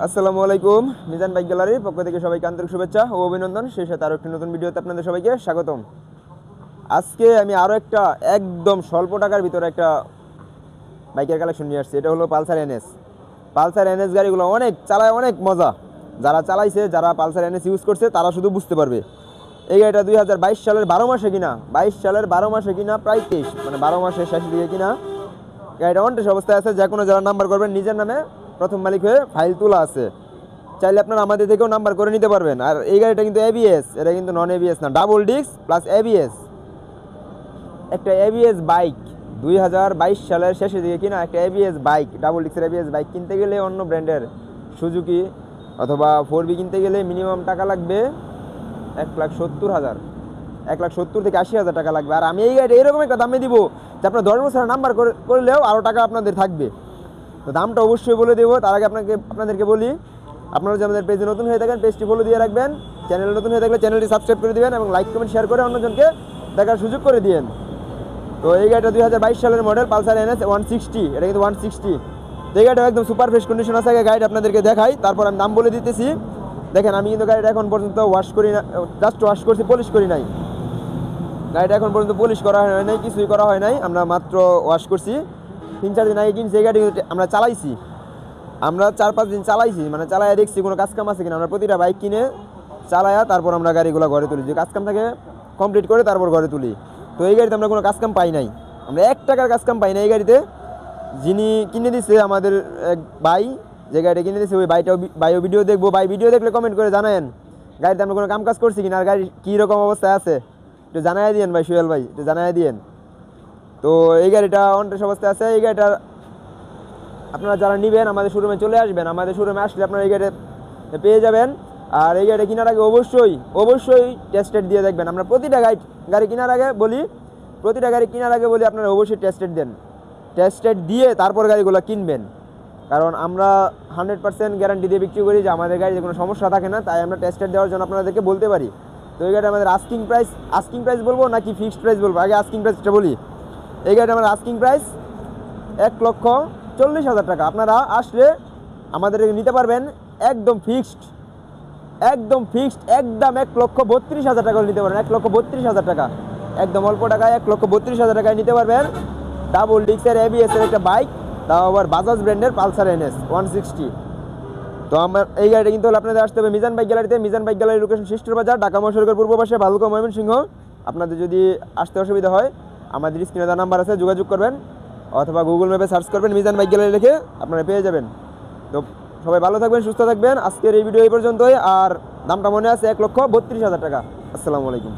আসসালামু আলাইকুম। মিজান বাইক গ্যালারির পক্ষ থেকে সবাইকে আন্তরিক শুভেচ্ছা ও অভিনন্দন। সেই সাথে আরও একটি নতুন ভিডিওতে আপনাদের সবাইকে স্বাগতম। আজকে আমি আরও একটা একদম স্বল্প টাকার ভিতরে একটা বাইকের কালেকশন নিয়ে আসছি। এটা হলো পালসার এনএস। পালসার এনএস গাড়িগুলো অনেক চালায়, অনেক মজা। যারা চালাইছে, যারা পালসার এনএস ইউজ করছে তারা শুধু বুঝতে পারবে। এই গাড়িটা 2022 সালের 12 মাসে কিনা, 22 সালের 12 মাসে কিনা, প্রায় 23 মানে 12 মাসের শেষের দিকে কিনা। গাড়িটা অনটেস্ট অবস্থায় আছে। যে কোনো যারা নাম্বার করবেন নিজের নামে প্রথম মালিক হয়ে ফাইল তোলা আছে। চাইলে আপনারা আমাদের থেকেও নাম্বার করে নিতে পারবেন। আর এই গাড়িটা কিন্তু এবিএস, এটা কিন্তু নন এবিএস না, ডাবল ডিস্ক প্লাস এবিএস। একটা এবিএস বাইক 2022 সালের শেষের দিকে কিনা একটা এবিএস বাইক, ডাবল ডিস্কের এবিএস বাইক কিনতে গেলে অন্য ব্র্যান্ডের সুজুকি অথবা 4বি কিনতে গেলে মিনিমাম টাকা লাগবে 1,70,000, 1,70,000 থেকে 80,000 টাকা লাগবে। আর আমি এই গাড়িটা এরকম একটা দামে দিব যে আপনার 10 বছরের নাম্বার করলেও আরও টাকা আপনাদের থাকবে। তো দামটা অবশ্যই বলে দেবো। তার আগে আপনাদেরকে বলি, আপনারা যদি আমাদের পেজে নতুন হয়ে থাকেন পেজটি ফলো দিয়ে রাখবেন। চ্যানেলে নতুন হয়ে থাকলে চ্যানেলটি সাবস্ক্রাইব করে দিবেন এবং লাইক কমেন্ট শেয়ার করে অন্যজনকে দেখার সুযোগ করে দিন। তো এই গাড়িটা 2022 সালের মডেল পালসার এনএস 160। এটা কিন্তু 160। তো এই গাড়িটা একদম সুপার ফ্রেশ কন্ডিশন আছে। আগে গাড়িটা আপনাদেরকে দেখাই, তারপর আমি দাম বলে দিতেছি। দেখেন, আমি কিন্তু গাড়িটা এখন পর্যন্ত ওয়াশ করি না, জাস্ট ওয়াশ করছি, পলিশ করি নাই। গাড়িটা এখন পর্যন্ত পলিশ করা হয় নাই, কিছুই করা হয় নাই, আমরা মাত্র ওয়াশ করছি। 3-4 দিন আগে কিনছি এই গাড়ি, আমরা চালাইছি, আমরা 4-5 দিন চালাইছি, মানে চালাইয়া দেখছি কোনো কাজকাম আছে কিনা। আমরা প্রতিটা বাইক কিনে চালায়া তারপর আমরা গাড়িগুলো ঘরে তুলি, যে কাজকাম থাকে কমপ্লিট করে তারপর ঘরে তুলি। তো এই গাড়িতে আমরা কোনো কাজকাম পাই নাই, আমরা 1 টাকার কাজকাম পাই না এই গাড়িতে। যিনি কিনে দিচ্ছে আমাদের এক ভাই, যে গাড়িটা কিনে দিচ্ছে ওই ভাইও ভিডিও দেখবো, ভাই ভিডিও দেখলে কমেন্ট করে জানায়েন গাড়িতে আমরা কোনো কাম কাজ করছি কিনা, আর গাড়ি কীরকম অবস্থায় আছে একটু জানাই দিয়েন ভাই, সোহেল ভাই একটু জানাই দিয়েন। তো এই গাড়িটা অনটেস্ট অবস্থায় আছে। এই গাড়িটা আপনারা যারা নেবেন আমাদের শোরুমে চলে আসবেন, আমাদের শোরুমে আসলে আপনারা এই গাড়ি পেয়ে যাবেন। আর এই গাড়ি কেনার আগে অবশ্যই টেস্টেড দিয়ে দেখবেন। আমরা প্রতিটা গাড়ি কেনার আগে বলি, আপনারা অবশ্যই টেস্টেড দেন, টেস্টেড দিয়ে তারপর গাড়িগুলো কিনবেন। কারণ আমরা 100% গ্যারান্টি দিয়ে বিক্রি করি যে আমাদের গাড়িতে কোনো সমস্যা থাকে না, তাই আমরা টেস্টেড দেওয়ার জন্য আপনাদেরকে বলতে পারি। তো এই গাড়ি আমাদের আস্কিং প্রাইস বলবো নাকি ফিক্সড প্রাইস বলবো? আগে আস্কিং প্রাইসটা বলি। এই গাড়িটা আমার আস্কিং প্রাইস 1,40,000 টাকা। আপনারা আসলে আমাদের নিতে পারবেন একদম ফিক্সড, একদম 1,32,000 টাকা নিতে পারবেন। 1,32,000 টাকা একদম অল্প টাকায় 1,32,000 টাকায় নিতে পারবেন ডাবল ডিস্কের এবিএস এর একটা বাইক, তাও আবার বাজাজ ব্র্যান্ডের পালসার এনএস 160। তো আমার এই গাড়িটা কিন্তু হলে আপনাদের আসতে হবে মিজান বাইক গ্যালারিতে। মিজান বাইক গ্যালারি লোকেশন শিষ্টর বাজার, ঢাকা মহাসড়কের পূর্ব পাশে, ভালুকা, ময়মনসিংহ। আপনাদের যদি আসতে অসুবিধা হয় আমাদের স্ক্রিনে দেওয়া নাম্বার আছে, যোগাযোগ করবেন অথবা গুগল ম্যাপে সার্চ করবেন মিজান বাইক গ্যালারি লিখে, আপনারা পেয়ে যাবেন। তো সবাই ভালো থাকবেন, সুস্থ থাকবেন। আজকের এই ভিডিও এই পর্যন্তই। আর দামটা মনে আছে 1,32,000 টাকা। আসসালামু আলাইকুম।